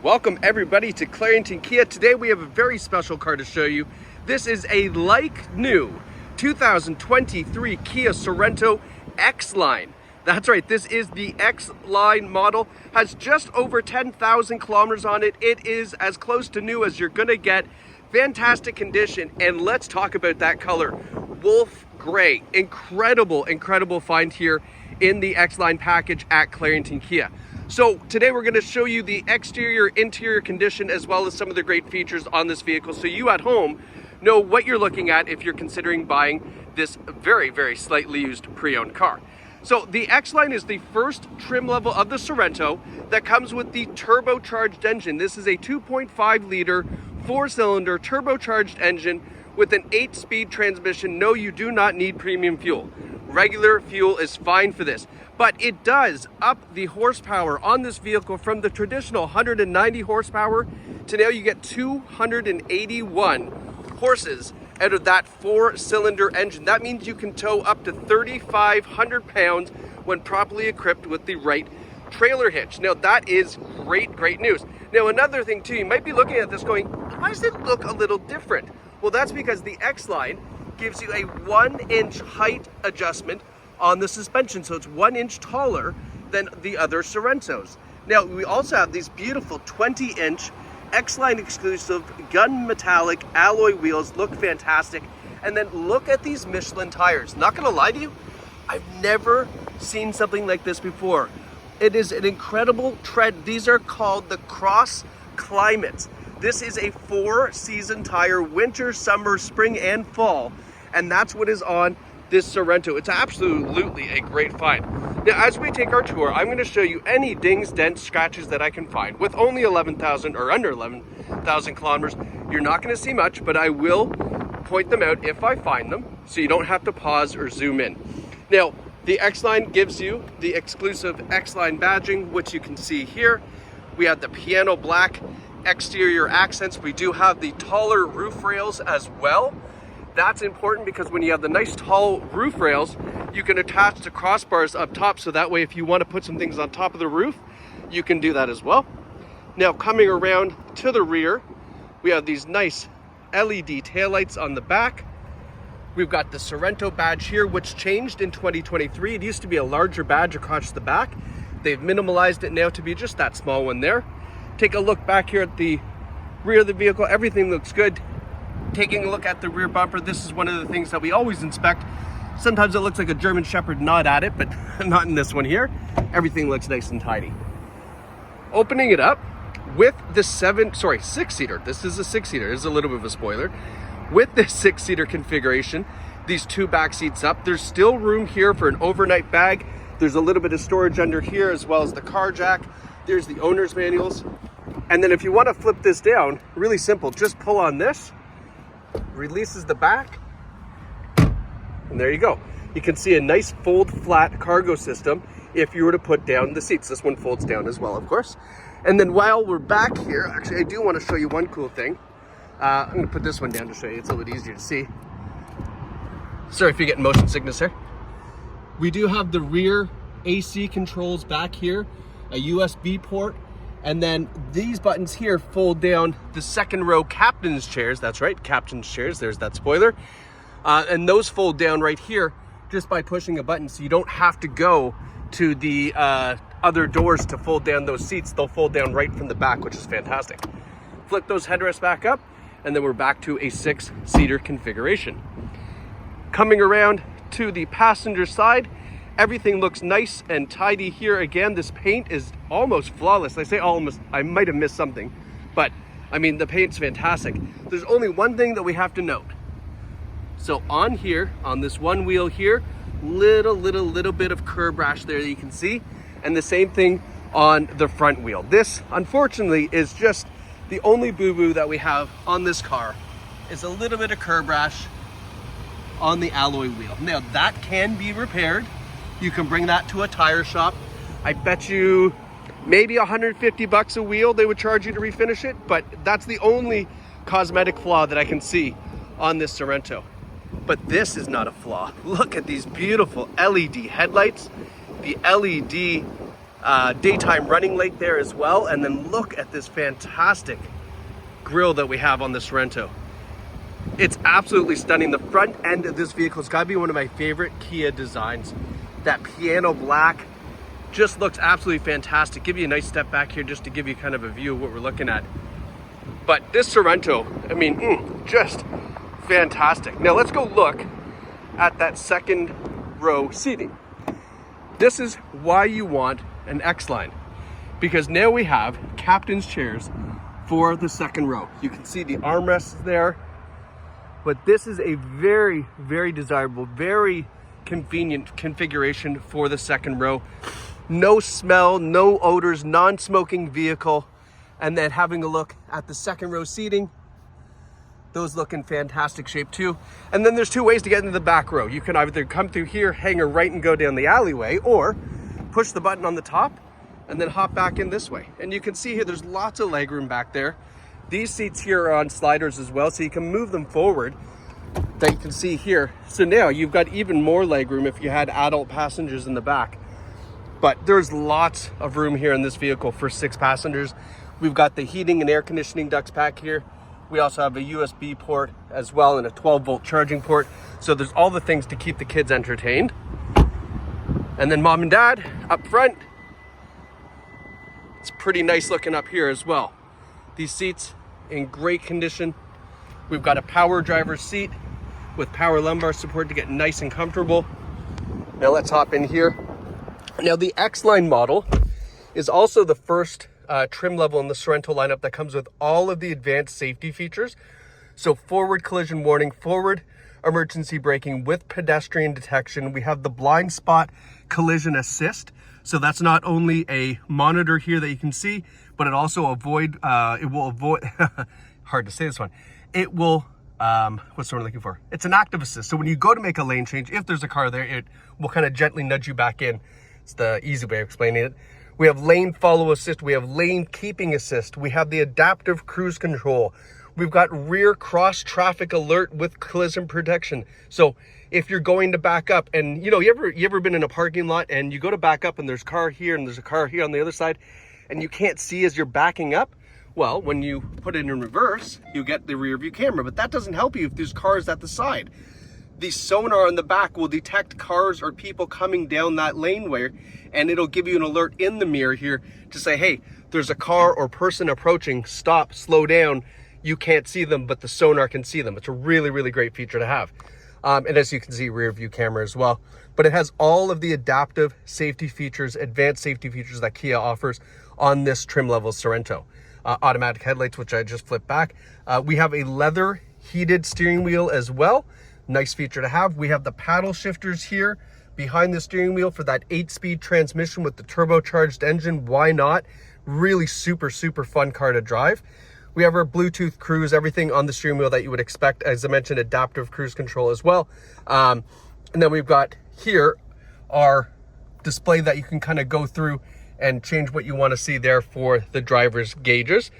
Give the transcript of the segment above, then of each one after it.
Welcome everybody to Clarington Kia. Today we have a very special car to show you. This is a like-new 2023 Kia Sorento X-Line. That's right, this is the X-Line model. Has just over 10,000 kilometers on it. It is as close to new as you're gonna get. Fantastic condition, and let's talk about that color. Wolf Gray, incredible find here in the X-Line package at Clarington Kia. So today we're going to show you the exterior, interior condition, as well as some of the great features on this vehicle, so you at home know what you're looking at if you're considering buying this very slightly used pre-owned car. So the X-Line is the first trim level of the Sorento that comes with the turbocharged engine. This is a 2.5 liter, 4-cylinder turbocharged engine with an 8-speed transmission. No, you do not need premium fuel. Regular fuel is fine for this, but it does up the horsepower on this vehicle from the traditional 190 horsepower to now you get 281 horses out of that 4-cylinder engine. That means you can tow up to 3,500 pounds when properly equipped with the right trailer hitch. Now that is great news. Now another thing too, you might be looking at this going, why does it look a little different? Well, that's because the X-Line gives you a 1-inch height adjustment on the suspension, so it's 1 inch taller than the other Sorentos. Now we also have these beautiful 20-inch X-Line exclusive gun metallic alloy wheels. Look fantastic. And then look at these Michelin tires. Not gonna lie to you, I've never seen something like this before. It is an incredible tread. These are called the Cross Climates. This is a 4-season tire, winter, summer, spring, and fall. And that's what is on this Sorento. It's absolutely a great find. Now, as we take our tour, I'm going to show you any dings, dents, scratches that I can find. With only 11,000 or under 11,000 kilometers, you're not going to see much, but I will point them out if I find them, so you don't have to pause or zoom in. Now, the X-Line gives you the exclusive X-Line badging, which you can see here. We have the piano black exterior accents. We do have the taller roof rails as well. That's important because when you have the nice tall roof rails, you can attach the crossbars up top, so that way if you want to put some things on top of the roof, you can do that as well. Now coming around to the rear, we have these nice LED taillights on the back. We've got the Sorento badge here, which changed in 2023. It used to be a larger badge across the back. They've minimalized it now to be just that small one there. Take a look back here at the rear of the vehicle. Everything looks good. Taking a look at the rear bumper, this is one of the things that we always inspect. Sometimes it looks like a German Shepherd gnawed at it, but not in this one here. Everything looks nice and tidy. Opening it up with the 6-seater. This is a 6-seater. This is a little bit of a spoiler. With this 6-seater configuration, these 2 back seats up, there's still room here for an overnight bag. There's a little bit of storage under here, as well as the car jack. There's the owner's manuals. And then if you want to flip this down, really simple, just pull on this, releases the back, and there you go. You can see a nice fold flat cargo system if you were to put down the seats. This one folds down as well, of course. And then while we're back here, actually I do want to show you one cool thing. I'm going to put this one down to show you. It's a little easier to see. Sorry if you're getting motion sickness here. We do have the rear AC controls back here, a USB port, and then these buttons here fold down the second row captain's chairs. That's right, captain's chairs. There's that spoiler. And those fold down right here just by pushing a button, so you don't have to go to the other doors to fold down those seats. They'll fold down right from the back, which is fantastic. Flip those headrests back up, and then we're back to a 6-seater configuration. Coming around to the passenger side, everything looks nice and tidy here. Again, this paint is almost flawless. I say almost, I might have missed something, but I mean, the paint's fantastic. There's only one thing that we have to note. So on here, on this one wheel here, little bit of curb rash there that you can see, and the same thing on the front wheel. This, unfortunately, is just the only boo-boo that we have on this car, is a little bit of curb rash on the alloy wheel. Now that can be repaired. You can bring that to a tire shop. I bet you maybe 150 bucks a wheel they would charge you to refinish it, but that's the only cosmetic flaw that I can see on this Sorento. But this is not a flaw. Look at these beautiful LED headlights, the LED daytime running light there as well. And then look at this fantastic grille that we have on the Sorento. It's absolutely stunning. The front end of this vehicle has got to be one of my favorite Kia designs. That piano black just looks absolutely fantastic. Give you a nice step back here just to give you kind of a view of what we're looking at. But this Sorento, I mean, just fantastic. Now let's go look at that second row seating. This is why you want an X-Line, because now we have captain's chairs for the second row. You can see the armrests there, but this is a very, very desirable, very convenient configuration for the second row. No smell, no odors, non-smoking vehicle. And then having a look at the second row seating, those look in fantastic shape too. And then there's two ways to get into the back row. You can either come through here, hang a right and go down the alleyway, or push the button on the top and then hop back in this way. And you can see here, there's lots of legroom back there. These seats here are on sliders as well, so you can move them forward, that you can see here. So now you've got even more legroom if you had adult passengers in the back. But there's lots of room here in this vehicle for 6 passengers. We've got the heating and air conditioning ducts back here. We also have a USB port as well and a 12-volt charging port. So there's all the things to keep the kids entertained. And then mom and dad up front. It's pretty nice looking up here as well. These seats in great condition. We've got a power driver's seat with power lumbar support to get nice and comfortable. Now let's hop in here. Now the X-Line model is also the first trim level in the Sorento lineup that comes with all of the advanced safety features. So forward collision warning, forward emergency braking with pedestrian detection. We have the blind spot collision assist. So that's not only a monitor here that you can see, but it also it will avoid, hard to say this one. It will, what's the word I'm looking for? It's an active assist. So when you go to make a lane change, if there's a car there, it will kind of gently nudge you back in. It's the easy way of explaining it. We have lane follow assist. We have lane keeping assist. We have the adaptive cruise control. We've got rear cross traffic alert with collision protection. So if you're going to back up and you ever been in a parking lot and you go to back up and there's a car here and there's a car here on the other side and you can't see as you're backing up? Well, when you put it in reverse, you get the rear view camera, but that doesn't help you if there's cars at the side. The sonar on the back will detect cars or people coming down that laneway, and it'll give you an alert in the mirror here to say, hey, there's a car or person approaching, stop, slow down. You can't see them, but the sonar can see them. It's a really, really great feature to have. And as you can see, rear view camera as well. But it has all of the adaptive safety features, advanced safety features that Kia offers on this trim level Sorento. Automatic headlights, which I just flipped back. We have a leather heated steering wheel as well. Nice feature to have. We have the paddle shifters here behind the steering wheel for that 8-speed transmission with the turbocharged engine. Why not? Really super, super fun car to drive. We have our Bluetooth cruise, everything on the steering wheel that you would expect. As I mentioned, adaptive cruise control as well. And then we've got here our display that you can kind of go through and change what you want to see there for the driver's gauges.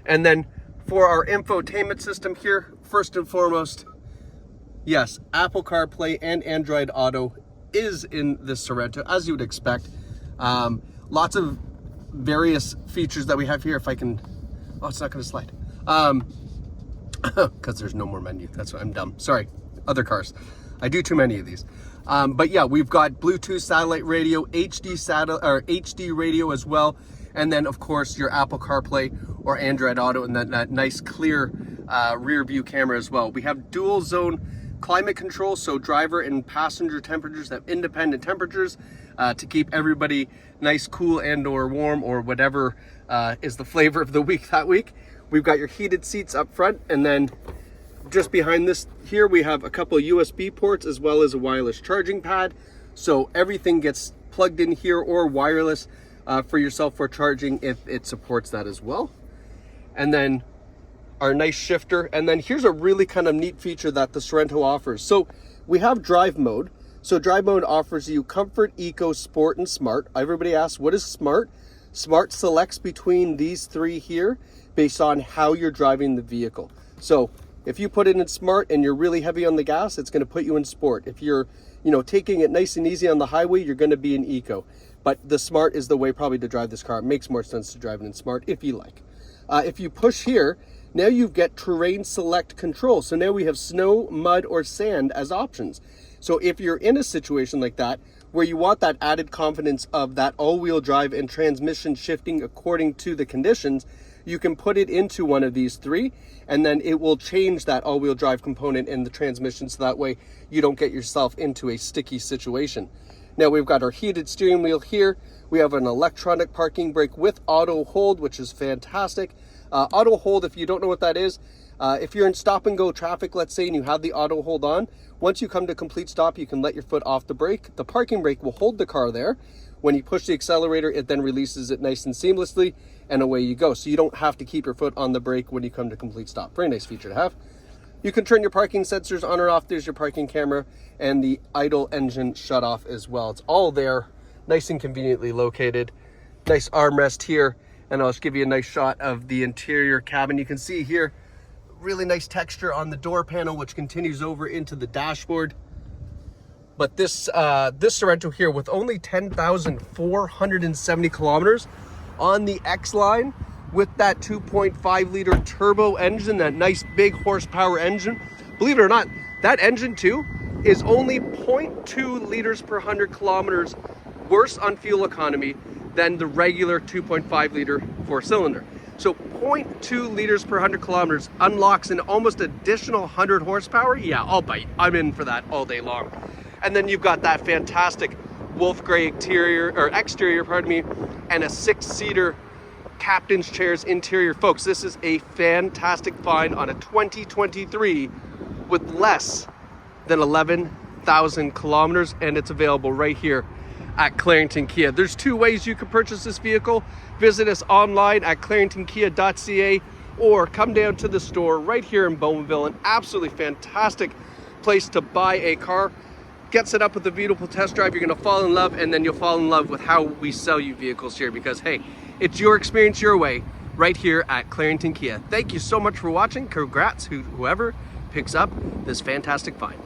And then for our infotainment system here, first and foremost, yes, Apple CarPlay and Android Auto is in this Sorento, as you would expect. Lots of various features that we have here. If I can, oh, it's not going to slide. Because there's no more menu. That's why I'm dumb. Sorry, other cars. I do too many of these. But yeah, we've got Bluetooth satellite radio, HD radio as well. And then of course your Apple CarPlay or Android Auto, and that nice clear rear view camera as well. We have dual zone climate control, so driver and passenger temperatures have independent temperatures to keep everybody nice, cool, and or warm, or whatever is the flavor of the week that week. We've got your heated seats up front, and then just behind this here we have a couple of USB ports as well as a wireless charging pad, so everything gets plugged in here or wireless for yourself for charging if it supports that as well. And then our nice shifter. And then here's a really kind of neat feature that the Sorento offers. So we have drive mode. So drive mode offers you comfort, eco, sport, and smart. Everybody asks, what is smart? Smart selects between these three here based on how you're driving the vehicle. So if you put it in smart and you're really heavy on the gas, it's going to put you in sport. If you're, taking it nice and easy on the highway, you're going to be in eco. but the Smart is the way probably to drive this car. It makes more sense to drive it in Smart if you like. If you push here, now you get terrain select control. So now we have snow, mud, or sand as options. So if you're in a situation like that, where you want that added confidence of that all-wheel drive and transmission shifting according to the conditions, you can put it into one of these three, and then it will change that all-wheel drive component in the transmission, so that way you don't get yourself into a sticky situation. Now we've got our heated steering wheel here. We have an electronic parking brake with auto hold, which is fantastic. Auto hold, if you don't know what that is, if you're in stop and go traffic, let's say, and you have the auto hold on, once you come to complete stop, you can let your foot off the brake. The parking brake will hold the car there. When you push the accelerator, it then releases it nice and seamlessly, and away you go. So you don't have to keep your foot on the brake when you come to complete stop. Very nice feature to have. You can turn your parking sensors on or off. There's your parking camera and the idle engine shut off as well. It's all there, nice and conveniently located. Nice armrest here, and I'll just give you a nice shot of the interior cabin. You can see here, really nice texture on the door panel, which continues over into the dashboard. But this Sorento here, with only 10,470 kilometers on the X line, with that 2.5 liter turbo engine, that nice big horsepower engine, believe it or not, that engine too is only 0.2 liters per 100 kilometers worse on fuel economy than the regular 2.5 liter four cylinder. So 0.2 liters per 100 kilometers unlocks an almost additional 100 horsepower. Yeah, I'll bite. I'm in for that all day long. And then you've got that fantastic wolf gray exterior, pardon me, and a 6-seater captain's chairs interior. Folks, this is a fantastic find on a 2023 with less than 11,000 kilometers, and it's available right here at Clarington Kia. There's two ways you can purchase this vehicle. Visit us online at claringtonkia.ca or come down to the store right here in Bowmanville. An absolutely fantastic place to buy a car. Get set up with a beautiful test drive. You're going to fall in love, and then you'll fall in love with how we sell you vehicles here, because hey, it's your experience your way right here at Clarington Kia. Thank you so much for watching. Congrats whoever picks up this fantastic find.